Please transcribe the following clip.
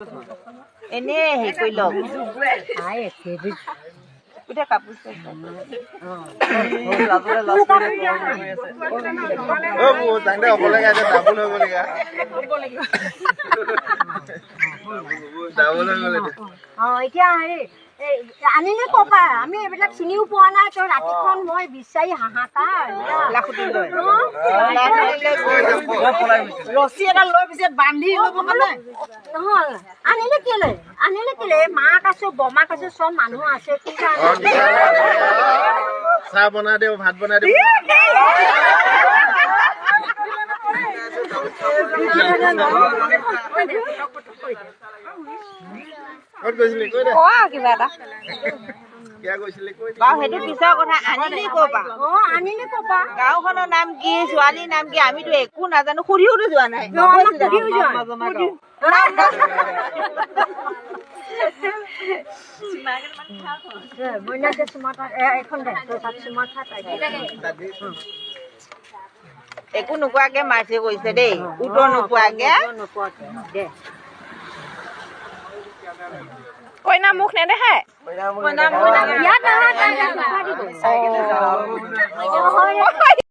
এনেই হেৰি কৰি লওক গোটেই কাপোৰ এতিয়া হেৰি আনিলে ক'বা আমি এইবিলাক চিনিও পোৱা নাই তই ৰাতিখন মই বিচাৰি হাহাকাৰ ৰছী এটা লৈ পিছে বান্ধি ল'ব মানে নহয় আনিলে কেলে মাক আছো বমাক আছো চব মানুহ আছে কি কাৰণে চাহ বনাই দিওঁ ভাত বনাই দিওঁ ক'ত গৈছিলি কৈ দে কিবা এটা কিয় গৈছিলি কৈ দে বাৰু সেইটো পিছৰ কথা আনিলি ক'বা আনিলে ক'বা গাঁওখনৰ নাম কি ছোৱালীৰ নাম কি আমিতো একো নাজানো সুধিওতো যোৱা নাই একো নোকোৱাকে মাছে কৰিছে দেই উত্তৰ নোপোৱাকে কইনা মুখ নেদেখাই ইয়াত